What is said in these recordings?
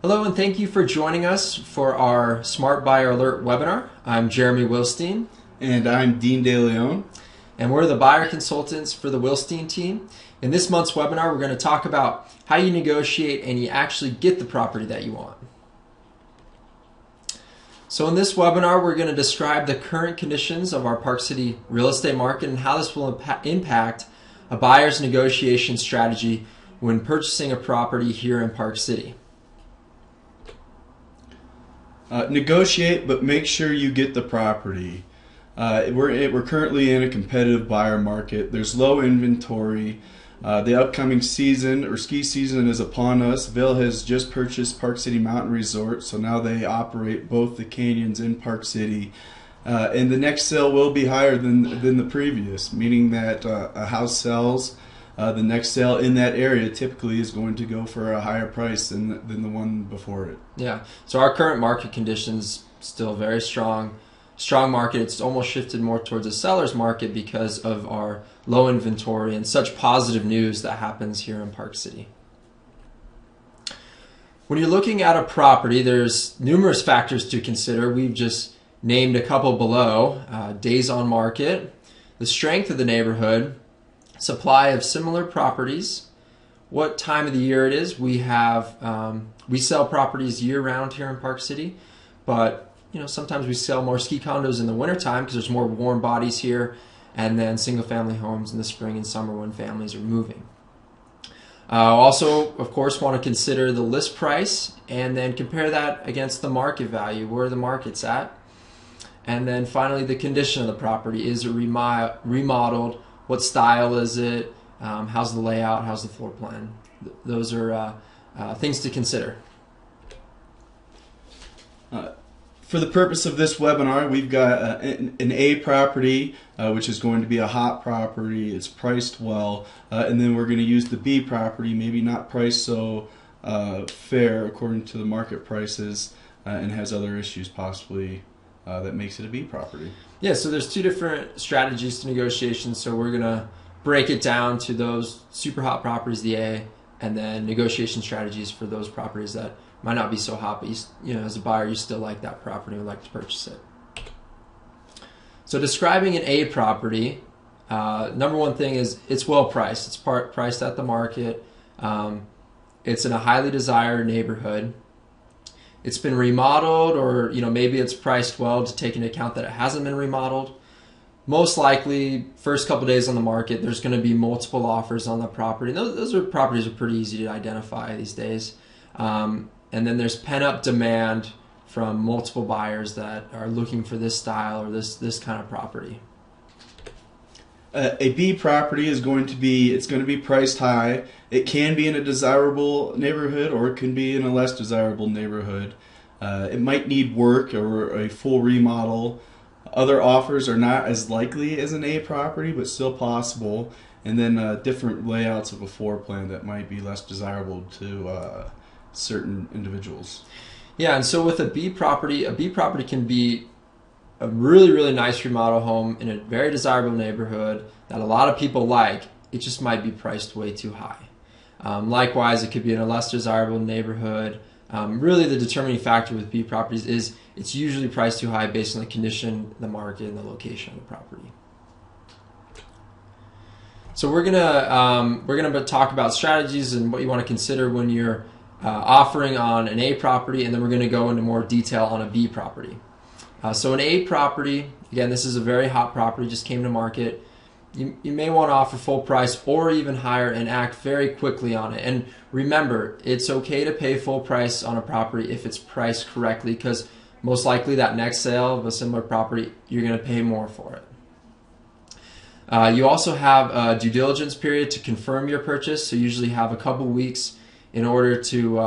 Hello and thank you for joining us for our Smart Buyer Alert webinar. I'm Jeremy Wilstein. And I'm Dean DeLeone. And we're the buyer consultants for the Wilstein team. In this month's webinar, we're going to talk about how you negotiate and you actually get the property that you want. So in this webinar, we're going to describe the current conditions of our Park City real estate market and how this will impact a buyer's negotiation strategy when purchasing a property here in Park City. Negotiate, but make sure you get the property. We're currently in a competitive buyer market. There's low inventory. The upcoming season or ski season is upon us. Vail has just purchased Park City Mountain Resort, so now they operate both the canyons in Park City. And the next sale will be higher than the previous, meaning that a house sells. The next sale in that area typically is going to go for a higher price than the one before it. Yeah, so our current market conditions still very strong market. It's almost shifted more towards a seller's market because of our low inventory and such positive news that happens here in Park City. When you're looking at a property, there's numerous factors to consider. We've just named a couple below. Days on market, the strength of the neighborhood, supply of similar properties, what time of the year it is. We sell properties year-round here in Park City, but sometimes we sell more ski condos in the wintertime because there's more warm bodies here, and then single-family homes in the spring and summer when families are moving. Also, of course, want to consider the list price and then compare that against the market value, where the market's at. And then finally, the condition of the property. Is it remodeled? What style is it? How's the layout? How's the floor plan? Those are things to consider. For the purpose of this webinar, we've got an A property, which is going to be a hot property. It's priced well. And then we're going to use the B property, maybe not priced so fair according to the market prices, and has other issues possibly that makes it a B property. Yeah, so there's two different strategies to negotiation. So we're going to break it down to those super hot properties, the A, and then negotiation strategies for those properties that might not be so hot, but as a buyer, you still like that property and would like to purchase it. So describing an A property, number one thing is it's well priced. It's priced at the market. It's in a highly desired neighborhood. It's been remodeled, or maybe it's priced well to take into account that it hasn't been remodeled. Most likely, first couple days on the market, there's going to be multiple offers on the property. Those properties are pretty easy to identify these days. And then there's pent-up demand from multiple buyers that are looking for this style or this kind of property. A B property is going to be priced high. It can be in a desirable neighborhood, or it can be in a less desirable neighborhood. It might need work or a full remodel. Other offers are not as likely as an A property, but still possible. And then different layouts of a floor plan that might be less desirable to certain individuals. Yeah, and so with a B property can be a really, really nice remodel home in a very desirable neighborhood that a lot of people like. It just might be priced way too high. Likewise, it could be in a less desirable neighborhood. Really, the determining factor with B properties is it's usually priced too high based on the condition, the market, and the location of the property. So we're gonna talk about strategies and what you want to consider when you're offering on an A property, and then we're going to go into more detail on a B property. So an A property, again, this is a very hot property, just came to market. You may want to offer full price or even higher and act very quickly on it. And remember, it's okay to pay full price on a property if it's priced correctly, because most likely that next sale of a similar property, you're going to pay more for it. You also have a due diligence period to confirm your purchase, so you usually have a couple weeks in order to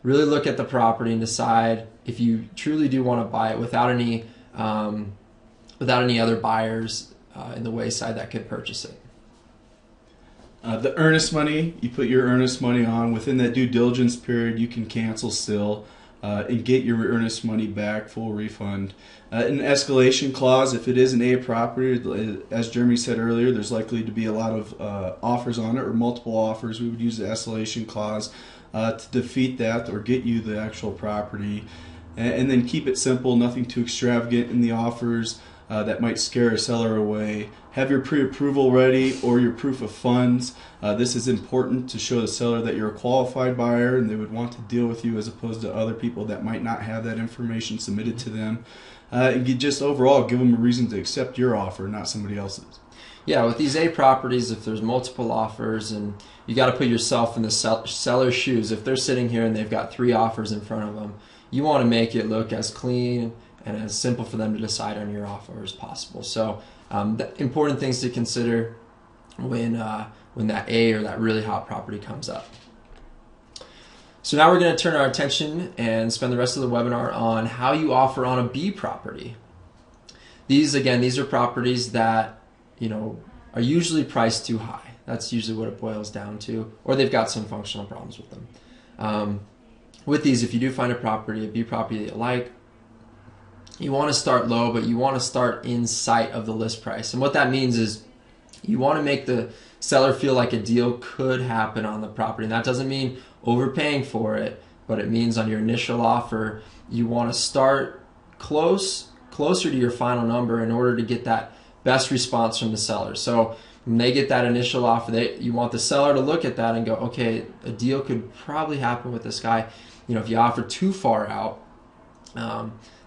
really look at the property and decide if you truly do want to buy it without any other buyers in the wayside that could purchase it. The earnest money, you put your earnest money on. Within that due diligence period, you can cancel still and get your earnest money back, full refund. An escalation clause, if it is an A property, as Jeremy said earlier, there's likely to be a lot of offers on it or multiple offers. We would use the escalation clause to defeat that or get you the actual property. And then keep it simple, nothing too extravagant in the offers that might scare a seller away. Have your pre-approval ready or your proof of funds. This is important to show the seller that you're a qualified buyer and they would want to deal with you as opposed to other people that might not have that information submitted to them. And you just overall give them a reason to accept your offer, not somebody else's. Yeah, with these A properties, if there's multiple offers, and you got to put yourself in the seller's shoes. If they're sitting here and they've got 3 offers in front of them, you want to make it look as clean and as simple for them to decide on your offer as possible. So the important things to consider when that A or that really hot property comes up. So now we're going to turn our attention and spend the rest of the webinar on how you offer on a B property. These are properties that are usually priced too high. That's usually what it boils down to, or they've got some functional problems with them. With these, if you do find a B property that you like, you want to start low, but you want to start in sight of the list price. And what that means is you want to make the seller feel like a deal could happen on the property. And that doesn't mean overpaying for it, but it means on your initial offer, you want to start closer to your final number in order to get that best response from the seller. So when they get that initial offer, you want the seller to look at that and go, okay, a deal could probably happen with this guy. If you offer too far out,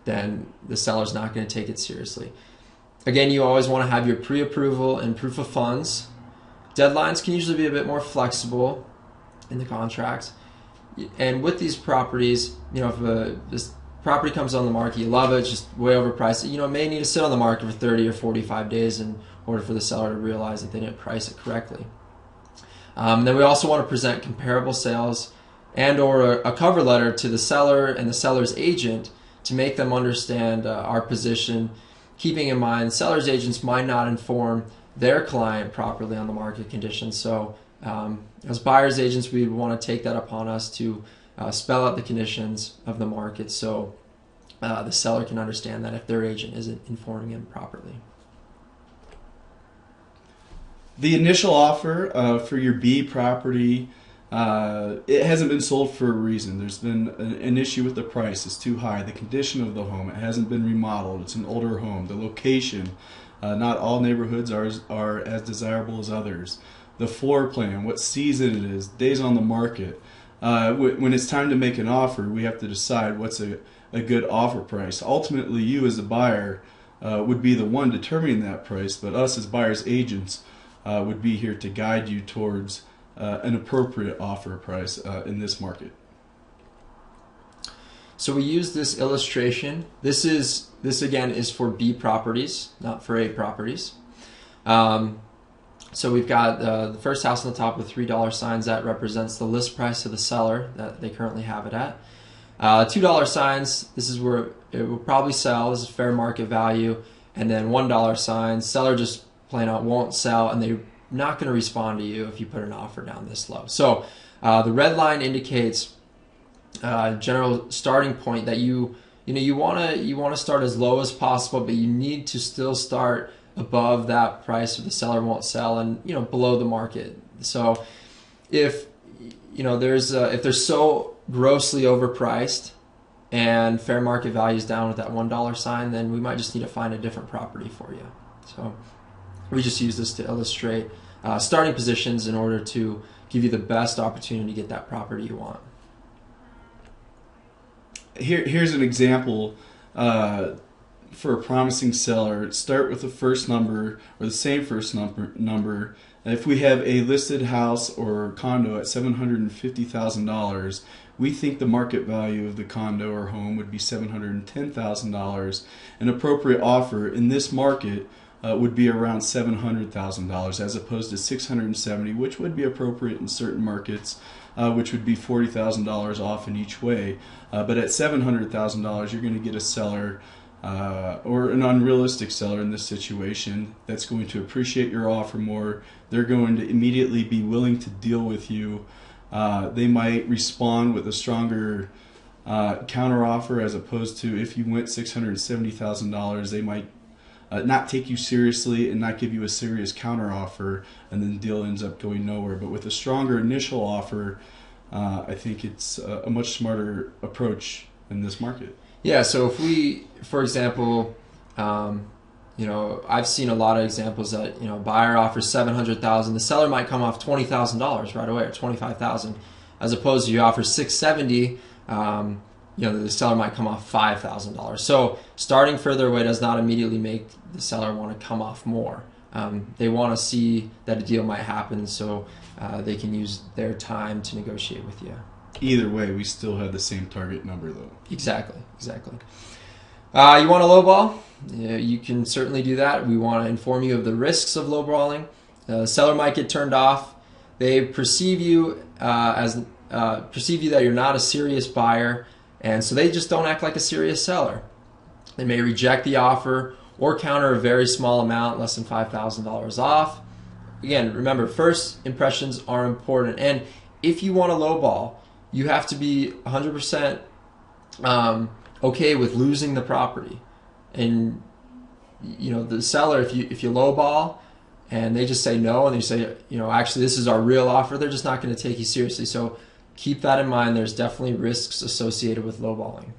then the seller's not going to take it seriously. Again, you always want to have your pre-approval and proof of funds. Deadlines can usually be a bit more flexible in the contracts. And with these properties, if this property comes on the market, you love it, it's just way overpriced, it may need to sit on the market for 30 or 45 days in order for the seller to realize that they didn't price it correctly. Then we also want to present comparable sales and or a cover letter to the seller and the seller's agent to make them understand our position, keeping in mind seller's agents might not inform their client properly on the market conditions. So as buyer's agents, we want to take that upon us to spell out the conditions of the market so the seller can understand that if their agent isn't informing him properly. The initial offer for your B property, it hasn't been sold for a reason. There's been an issue with the price. It's too high. The condition of the home, it hasn't been remodeled. It's an older home. The location, not all neighborhoods are as desirable as others. The floor plan, what season it is, days on the market. When it's time to make an offer, we have to decide what's a good offer price. Ultimately, you as a buyer would be the one determining that price, but us as buyer's agents would be here to guide you towards an appropriate offer price in this market. So we use this illustration. This again is for B properties, not for A properties. So we've got the first house on the top with $3 signs. That represents the list price of the seller that they currently have it at. $2 signs, this is where it will probably sell. This is fair market value. And then $1 signs, seller just plain out won't sell, and they're not going to respond to you if you put an offer down this low. So the red line indicates general starting point that you want to start as low as possible, but you need to still start above that price or the seller won't sell, and below the market. So if if they're so grossly overpriced and fair market value is down with that $1 sign, then we might just need to find a different property for you. So we just use this to illustrate starting positions in order to give you the best opportunity to get that property you want. Here's an example for a promising seller. Start with the first number or the same first number. If we have a listed house or condo at $750,000, we think the market value of the condo or home would be $710,000. An appropriate offer in this market would be around $700,000 as opposed to $670,000, which would be appropriate in certain markets, which would be $40,000 off in each way. But at $700,000, you're going to get a seller or an unrealistic seller in this situation that's going to appreciate your offer more. They're going to immediately be willing to deal with you. They might respond with a stronger counter offer as opposed to if you went $670,000, they might not take you seriously and not give you a serious counter offer, and then the deal ends up going nowhere. But with a stronger initial offer, I think it's a much smarter approach in this market. Yeah, so if we, for example, I've seen a lot of examples that, buyer offers $700,000, the seller might come off $20,000 right away, or $25,000, as opposed to you offer $670,000, the seller might come off $5,000. So starting further away does not immediately make the seller want to come off more. They want to see that a deal might happen, so they can use their time to negotiate with you. Either way, we still have the same target number, though. Exactly. You want to lowball? Yeah, you can certainly do that. We want to inform you of the risks of lowballing. The seller might get turned off. They perceive you that you're not a serious buyer, and so they just don't act like a serious seller. They may reject the offer or counter a very small amount, less than $5,000 off. Again, remember, first impressions are important, and if you want to lowball, you have to be 100% okay with losing the property. And the seller, if you lowball and they just say no, and they say, actually this is our real offer, they're just not going to take you seriously. So keep that in mind. There's definitely risks associated with lowballing.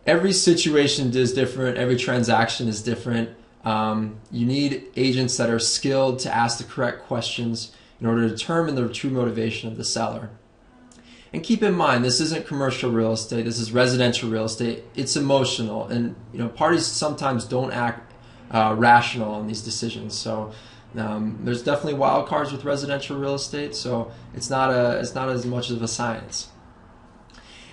Every situation is different. Every transaction is different. You need agents that are skilled to ask the correct questions in order to determine the true motivation of the seller. And keep in mind, this isn't commercial real estate. This is residential real estate. It's emotional, and parties sometimes don't act rational on these decisions. So there's definitely wild cards with residential real estate. So it's not as much of a science.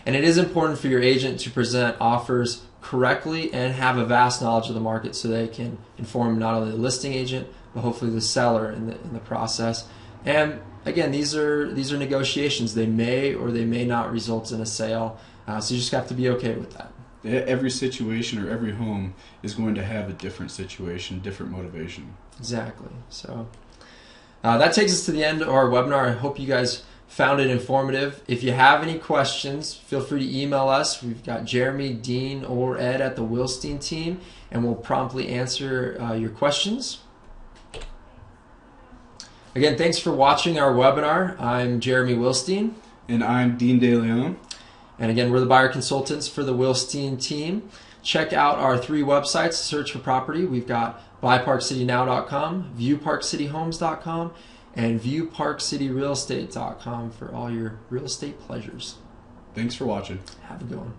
And it is important for your agent to present offers correctly and have a vast knowledge of the market, so they can inform not only the listing agent but hopefully the seller in the process. And again, these are negotiations. They may or they may not result in a sale. So you just have to be okay with that. Every situation or every home is going to have a different situation, different motivation. Exactly. So that takes us to the end of our webinar. I hope you guys found it informative. If you have any questions, feel free to email us. We've got Jeremy, Dean, or Ed at the Wilstein team, and we'll promptly answer your questions. Again, thanks for watching our webinar. I'm Jeremy Wilstein. And I'm Dean DeLeone. And again, we're the buyer consultants for the Wilstein team. Check out our 3 websites to search for property. We've got BuyParkCityNow.com, ViewParkCityHomes.com, and ViewParkCityRealEstate.com for all your real estate pleasures. Thanks for watching. Have a good one.